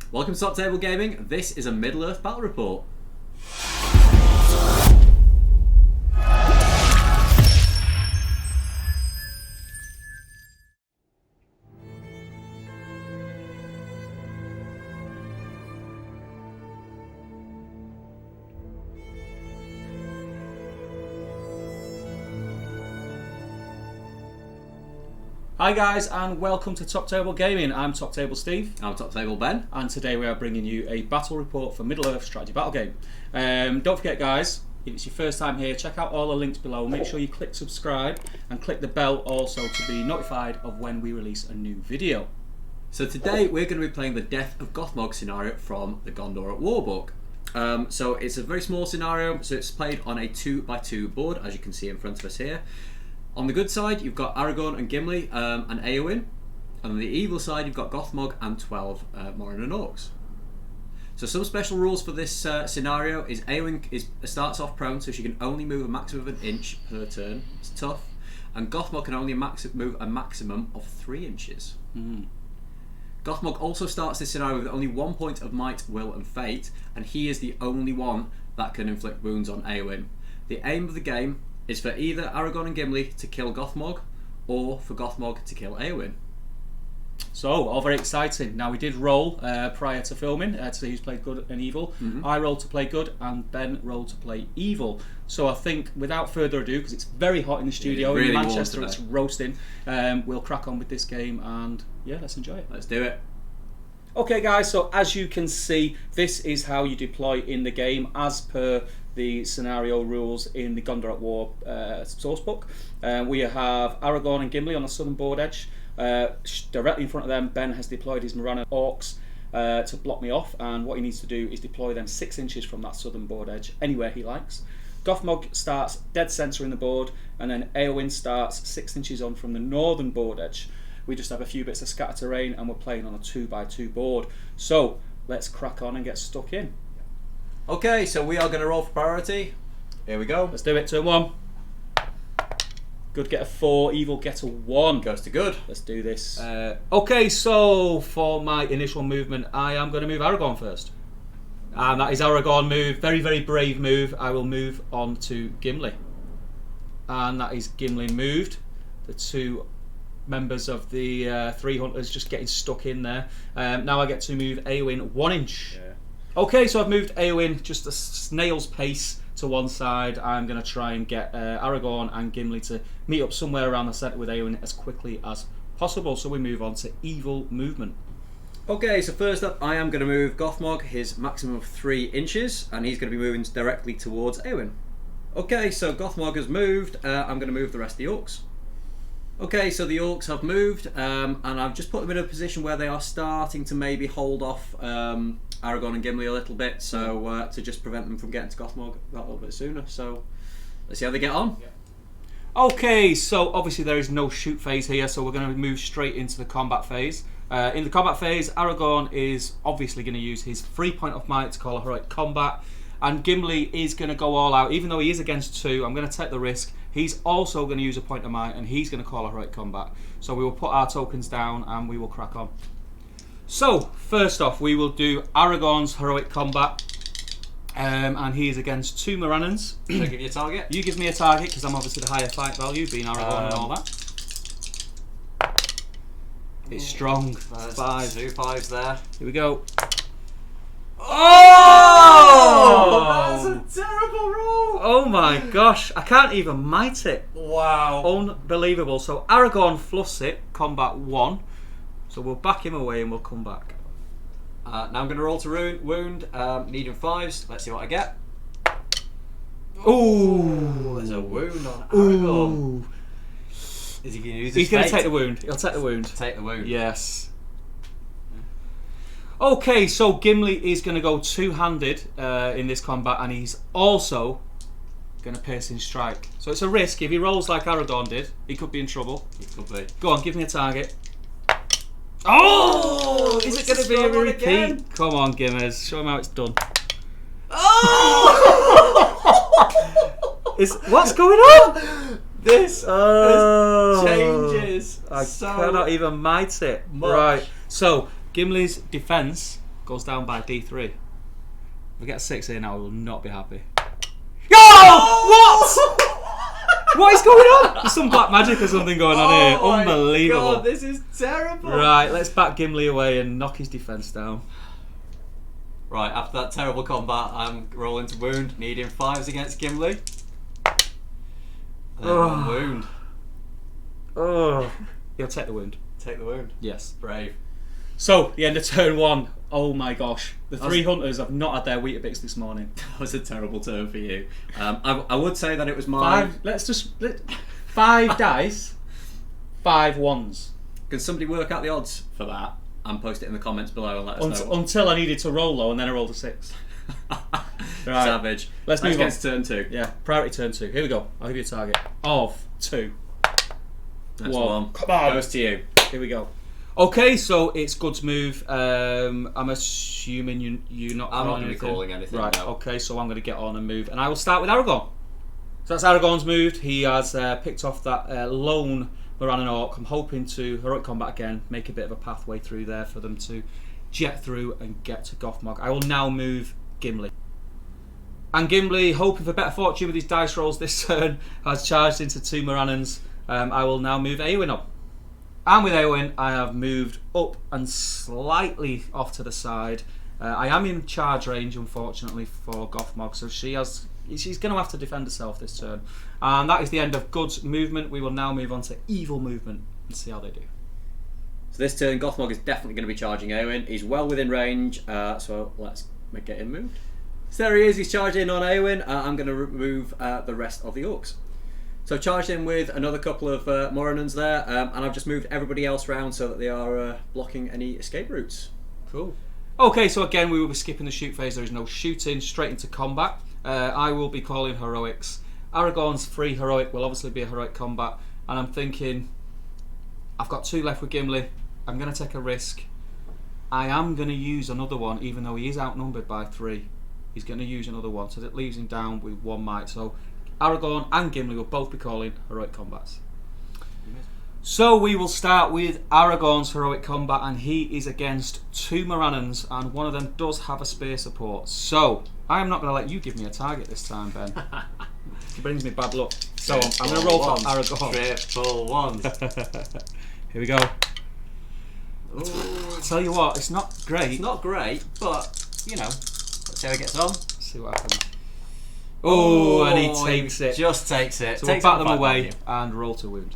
Welcome to Top Table Gaming. This is a Middle Earth Battle Report. Hi guys, and welcome to Top Table Gaming. I'm Top Table Steve. I'm Top Table Ben. And today we are bringing you a battle report for Middle Earth Strategy Battle Game. Don't forget guys, if it's your first time here, check out all the links below. Make sure you click subscribe and click the bell also to be notified of when we release a new video. So today we're going to be playing the Death of Gothmog scenario from the Gondor at War book. So it's a very small scenario, so it's played on a 2x2 board, as you can see in front of us here. On the good side, you've got Aragorn and Gimli and Eowyn. And on the evil side, you've got Gothmog and 12 Morin and Orcs. So some special rules for this scenario is Eowyn starts off prone, so she can only move a maximum of an inch per turn. It's tough. And Gothmog can only move a maximum of 3 inches. Gothmog also starts this scenario with only 1 point of might, will and fate, and he is the only one that can inflict wounds on Eowyn. The aim of the game is for either Aragorn and Gimli to kill Gothmog, or for Gothmog to kill Eowyn. So, all very exciting. Now we did roll prior to filming to see who's played good and evil. I rolled to play good and Ben rolled to play evil. So I think without further ado, because it's very hot in the studio really in warm Manchester, today. it's roasting, we'll crack on with this game and yeah, let's enjoy it. Let's do it. Okay guys, so as you can see, this is how you deploy in the game as per the scenario rules in the Gondor at War sourcebook. We have Aragorn and Gimli on the southern board edge. Directly in front of them, Ben has deployed his Morin and Orcs to block me off, and what he needs to do is deploy them 6 inches from that southern board edge, anywhere he likes. Gothmog starts dead centre in the board, and then Eowyn starts 6 inches on from the northern board edge. We just have a few bits of scatter terrain, and we're playing on a 2x2 board. So let's crack on and get stuck in. Okay, so we are going to roll for priority. Here we go. Let's do it. Turn 1. Good get a 4, evil get a 1. Goes to good. Let's do this. Okay, so for my initial movement, I am going to move Aragorn first. And that is Aragorn move. Very, very brave move. I will move on to Gimli. And that is Gimli moved. The 2 members of the 3 hunters just getting stuck in there. Now I get to move Eowyn 1 inch. Yeah. Okay, so I've moved Eowyn just a snail's pace to one side. I'm going to try and get Aragorn and Gimli to meet up somewhere around the centre with Eowyn as quickly as possible. So we move on to evil movement. Okay, so first up I am going to move Gothmog his maximum of 3 inches, and he's going to be moving directly towards Eowyn. Okay, so Gothmog has moved. I'm going to move the rest of the Orcs. Okay, so the Orcs have moved, and I've just put them in a position where they are starting to maybe hold off Aragorn and Gimli a little bit, so to just prevent them from getting to Gothmog that little bit sooner. So let's see how they get on. Okay, so obviously there is no shoot phase here, so we're going to move straight into the combat phase. In the combat phase, Aragorn is obviously going to use his 3 point of might to call a heroic combat, and Gimli is going to go all out. Even though he is against 2, I'm going to take the risk. He's also going to use a point of might, and he's going to call a heroic combat. So we will put our tokens down and we will crack on. So first off, we will do Aragorn's heroic combat, and he is against 2 Morannons. Should I give you a target? You give me a target because I'm obviously the higher fight value, being Aragorn and all that. It's strong. 5. 2 5s there. Here we go. Oh! That's a terrible roll! Oh my gosh, I can't even might it. Wow. Unbelievable. So Aragorn fluffs it, combat 1. So we'll back him away and we'll come back. Now I'm going to roll to wound, needing 5s. Let's see what I get. Ooh. There's a wound on Aragorn. Ooh. Is he going to use his He's going to fate? take the wound. He'll take the wound. Take the wound. Yes. Okay, so Gimli is going to go 2-handed in this combat, and he's also going to piercing strike. So it's a risk. If he rolls like Aragorn did, he could be in trouble. He could be. Go on, give me a target. Oh! Is it going to be a repeat? Again? Come on, Gimmers. Show him how it's done. Oh! What's going on? This changes. I so cannot even might it. much. Right. So Gimli's defense goes down by D3. If we get a 6 here now, we will not be happy. Oh! What? What is going on? There's some black magic or something going on here. Unbelievable. Oh my god, this is terrible. Right, let's back Gimli away and knock his defence down. Right, after that terrible combat, I'm rolling to wound, needing 5s against Gimli. And then 1 wound. Oh. He'll take the wound. Take the wound. Yes. Brave. So, the end of turn 1. Oh my gosh. The 3 hunters have not had their Weetabix this morning. That was a terrible turn for you. I would say that it was my... 5 dice, 5 ones. Can somebody work out the odds for that and post it in the comments below and let us know? Until I needed to roll low and then I rolled a 6. Right. Savage. Let's move on. Get to turn 2. Yeah, priority turn 2. Here we go. I'll give you a target of 2. That's 1. Come on. Goes to you. Here we go. Okay, so it's Good's move. I'm assuming you're not. I'm not going to be calling anything. Right. No. Okay, so I'm going to get on and move, and I will start with Aragorn. So that's Aragorn's moved. He has picked off that lone Morannon Orc. I'm hoping to heroic combat again, make a bit of a pathway through there for them to jet through and get to Gothmog. I will now move Gimli. And Gimli, hoping for better fortune with his dice rolls this turn, has charged into 2 Morannons. I will now move Eowyn up. And with Eowyn, I have moved up and slightly off to the side. I am in charge range, unfortunately, for Gothmog, so she's going to have to defend herself this turn. And that is the end of Good's movement. We will now move on to evil movement and see how they do. So this turn, Gothmog is definitely going to be charging Eowyn. He's well within range, so let's get him moved. So there he is, he's charged in on Eowyn. I'm going to remove the rest of the orcs. So I've charged in with another couple of Morannons there, and I've just moved everybody else around so that they are blocking any escape routes. Cool. Okay, so again, we will be skipping the shoot phase. There is no shooting, straight into combat. I will be calling heroics. Aragorn's free heroic will obviously be a heroic combat, and I'm thinking, I've got 2 left with Gimli. I'm going to take a risk. I am going to use another one, even though he is outnumbered by 3. He's going to use another one, so that leaves him down with 1 might. So Aragorn and Gimli will both be calling heroic combats. So we will start with Aragorn's heroic combat, and he is against 2 Morannons, and one of them does have a spear support. So I am not going to let you give me a target this time, Ben. It brings me bad luck. So I'm going to roll for Aragorn. Triple 1s. Here we go. I'll tell you what, it's not great. It's not great, but you know, let's see how he gets on. Let's see what happens. Oh, and he takes it. Just takes it. So we'll back them away and roll to wound.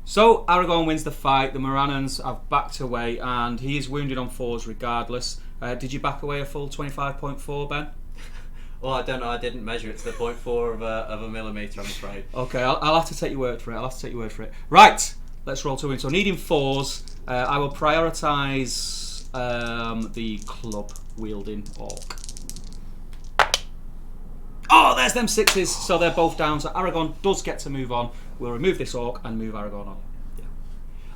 So Aragorn wins the fight. The Morannons have backed away, and he is wounded on 4s regardless. Did you back away a full 25.4, Ben? Well, I don't know. I didn't measure it to the 0.4 of a millimetre, I'm afraid. Okay, I'll have to take your word for it. Right, let's roll to wound. So needing 4s, I will prioritise the club wielding orc. Oh, there's them 6s, so they're both down. So Aragorn does get to move on. We'll remove this orc and move Aragorn on. Yeah.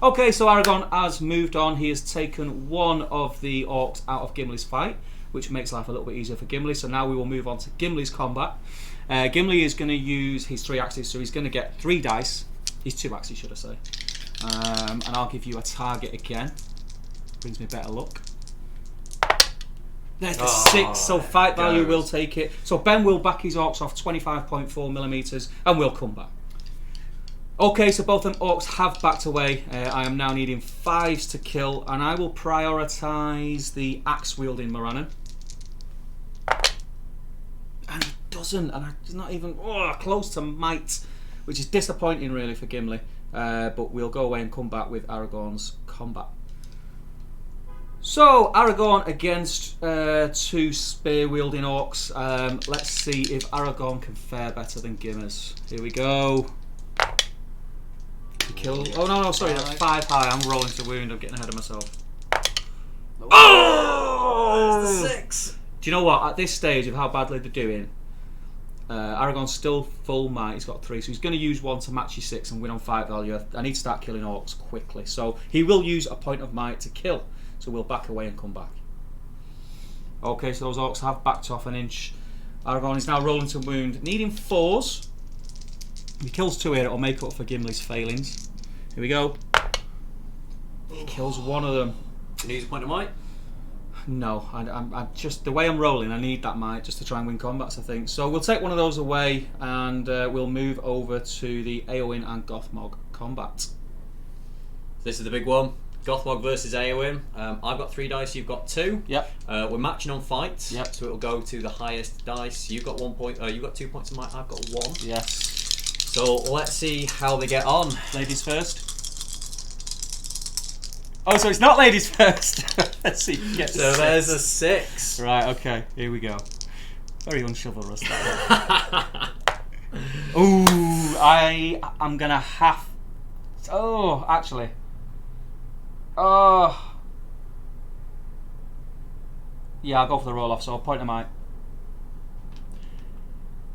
Okay, so Aragorn has moved on. He has taken 1 of the orcs out of Gimli's fight, which makes life a little bit easier for Gimli. So now we will move on to Gimli's combat. Gimli is going to use his 3 axes, so he's going to get 3 dice. His 2 axes, should I say. And I'll give you a target again. Brings me better luck. There's the 6, so fight value will take it. So Ben will back his orcs off 25.4 millimetres and we'll come back. Okay, so both them orcs have backed away. I am now needing 5s to kill, and I will prioritise the axe-wielding Morannon. And he doesn't, and he's not even close to might, which is disappointing really for Gimli. But we'll go away and come back with Aragorn's combat. So, Aragorn against 2 spear-wielding orcs. Let's see if Aragorn can fare better than Gimmers. Here we go. Kill. Oh no, sorry, that's 5 high. I'm rolling to wound. I'm getting ahead of myself. Oh! It's the 6. Do you know what? At this stage of how badly they're doing, Aragorn's still full might. He's got 3, so he's going to use 1 to match his 6 and win on fight value. I need to start killing orcs quickly, so he will use a point of might to kill. So we'll back away and come back. Okay, so those orcs have backed off an inch. Aragorn is now rolling to wound, needing 4s. If he kills 2 here, it'll make up for Gimli's failings. Here we go. He kills 1 of them. Can you use a point of might? No, I'm just the way I'm rolling. I need that might just to try and win combats, I think. So we'll take one of those away, and we'll move over to the Eowyn and Gothmog combat. This is the big one. Gothmog versus Eowyn. I've got 3 dice, you've got 2. Yep. We're matching on fights. Yep. So it'll go to the highest dice. You've got 1 point. You've got 2 points. I've got 1. Yes. So let's see how they get on. Ladies first. Oh, so it's not ladies first. Let's see. So there's a 6. Right. Okay. Here we go. Very unchivalrous that one. Ooh, I'm gonna have. Oh, actually. Oh. Yeah, I'll go for the roll off. So I'll point to might.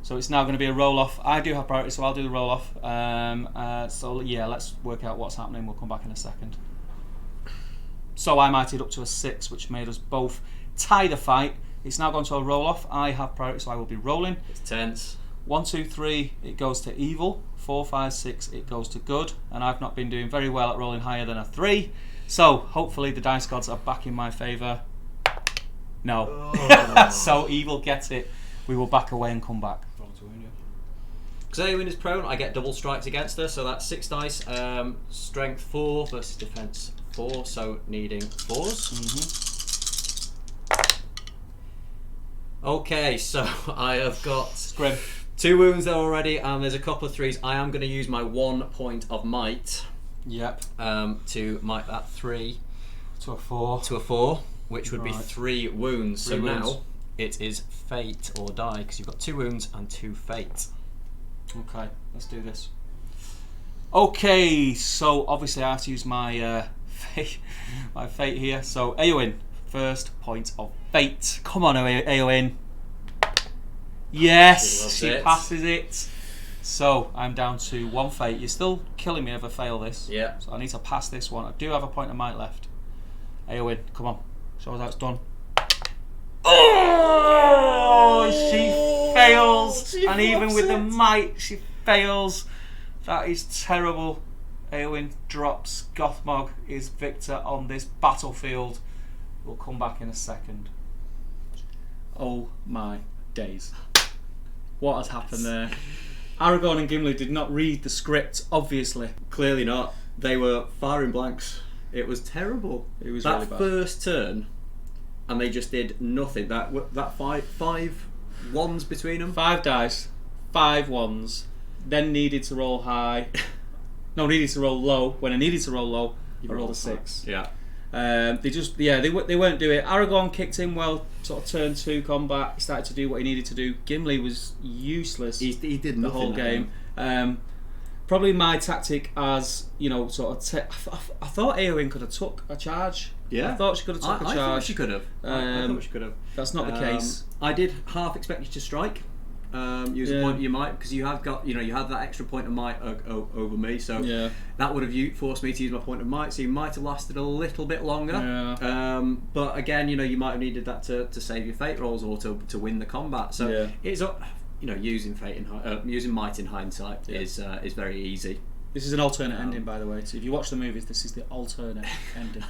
So it's now going to be a roll off. I do have priority, so I'll do the roll off. So yeah, let's work out what's happening. We'll come back in a second. So I mighted up to a 6, which made us both tie the fight. It's now gone to a roll off. I have priority, so I will be rolling. It's tense. 1, 2, 3, it goes to evil. 4, 5, 6, it goes to good. And I've not been doing very well at rolling higher than a 3. So hopefully the dice gods are back in my favour. No. Oh. So evil gets it. We will back away and come back. Because Eowyn is prone, I get double strikes against her, so that's 6 dice. Strength 4 versus defense 4, so needing 4s. Okay, so I have got Grim. 2 wounds there already, and there's a couple of 3s. I am going to use my 1 point of might. Yep. To might that 3 to a 4. To a 4, which would be Right. 3 wounds. 3 so wounds. now it is fate or die, because you've got 2 wounds and 2 fate. Okay, let's do this. Okay, so obviously I have to use my fate here. So Eowyn, first point of fate. Come on, Eowyn. Yes, she passes it. So I'm down to 1 fate. You're still killing me if I fail this. Yeah. So I need to pass this one. I do have a point of might left. Eowyn, come on, show us how it's done. Oh, she fails, and even with the might, she fails. That is terrible. Eowyn drops. Gothmog is victor on this battlefield. We'll come back in a second. Oh my days. What has happened there? Aragorn and Gimli did not read the script, obviously. Clearly not. They were firing blanks. It was terrible. It was that really bad. First turn, and they just did nothing. That five ones between them. 5 dice, 5 ones, then needed to roll high. No, needed to roll low. When I needed to roll low, I rolled a 6. Yeah. They weren't doing it. Aragorn kicked in well, sort of turn 2 combat. He started to do what he needed to do. Gimli was useless. He did the whole game. Probably my tactic as, you know, sort of... I thought Eowyn could have took a charge. Yeah. I thought she could have took a charge. I thought she could have. I thought she could have. That's not the case. I did half expect you to strike. Use a point of your might, because you have got, you had that extra point of might over me, so that would have forced me to use my point of might. So you might have lasted a little bit longer. Yeah. But again, you might have needed that to save your fate rolls or to win the combat. So it's using fate using might in hindsight is very easy. This is an alternate ending, by the way. So if you watch the movies, this is the alternate ending.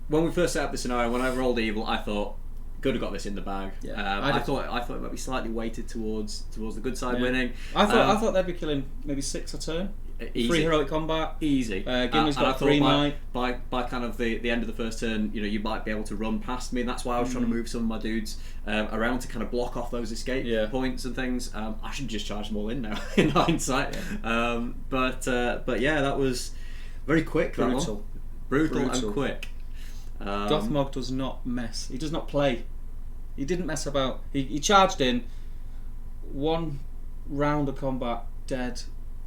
When we first set up the scenario, when I rolled evil, I thought, could have got this in the bag. Yeah, I thought it might be slightly weighted towards the good side winning. I thought they'd be killing maybe 6 a turn. Easy. 3 heroic combat. Easy. Gimli's got 3 might. By kind of the end of the first turn, you might be able to run past me, and that's why I was trying to move some of my dudes around to kind of block off those escape points and things. I should just charge them all in now, in hindsight. But yeah, that was very quick. Brutal and quick. Gothmog does not mess. He does not play. He didn't mess about. He charged in. 1 round of combat, dead.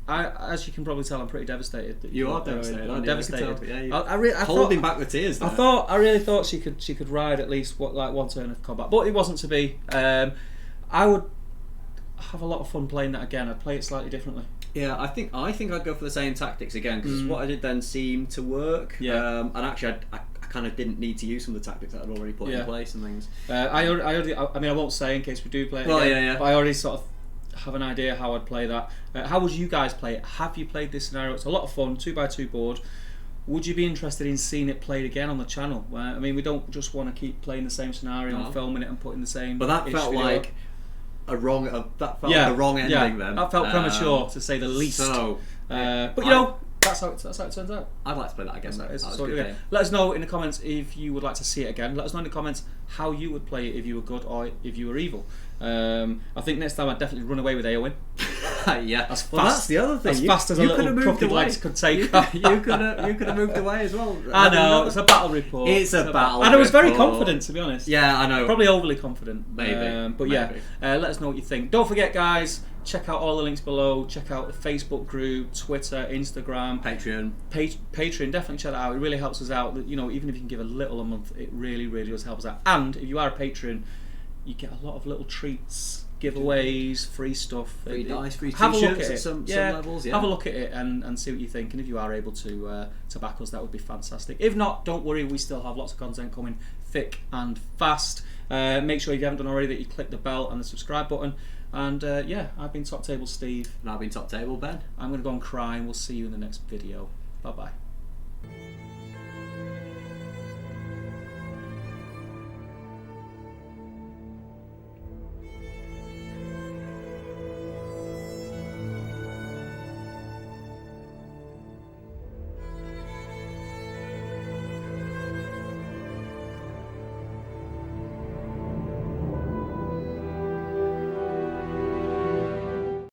As you can probably tell, I'm pretty devastated. You are devastated. I'm devastated. I holding back the tears. There. I really thought she could ride at least 1 turn of combat, but it wasn't to be. I would have a lot of fun playing that again. I'd play it slightly differently. Yeah, I think I'd go for the same tactics again, because what I did then seemed to work. Yeah. And actually, I kind of didn't need to use some of the tactics that I'd already put in place and things. I won't say in case we do play it. Well, again, but I already sort of have an idea how I'd play that. How would you guys play it? Have you played this scenario? It's a lot of fun. 2x2 board. would you be interested in seeing it played again on the channel? I mean, we don't just want to keep playing the same scenario and filming it and putting the same. But that felt video like a wrong. That felt like a wrong ending. Then that felt premature to say the least. So, but you know, that's how it turns out. I'd like to play that again. That was a So, good game. let us know in the comments if you would like to see it again. Let us know in the comments how you would play it if you were good or if you were evil. I think next time I'd definitely run away with Eowyn. Yeah, as fast, well, that's the other thing. As fast as a little crooked legs could take. You could have moved away as well. I know, it's a battle report. It's a battle and I was very report. confident, to be honest. Yeah, I know. Probably overly confident. Maybe. But Maybe. yeah, let us know what you think. Don't forget, guys, check out all the links below. Check out the Facebook group, Twitter, Instagram, Patreon. Patreon, definitely check that out. It really helps us out. You know, even if you can give a little a month, it really, really does help us out. And if you are a patron, you get a lot of little treats, giveaways, free stuff, Free dice, free have a look t-shirts at at it. some levels. Yeah. Have a look at it and see what you think. And if you are able to back us, that would be fantastic. If not, don't worry, we still have lots of content coming thick and fast. Make sure if you haven't done already that you click the bell and the subscribe button. And yeah, I've been Top Table Steve. And I've been Top Table Ben. I'm going to go and cry, and we'll see you in the next video. Bye bye.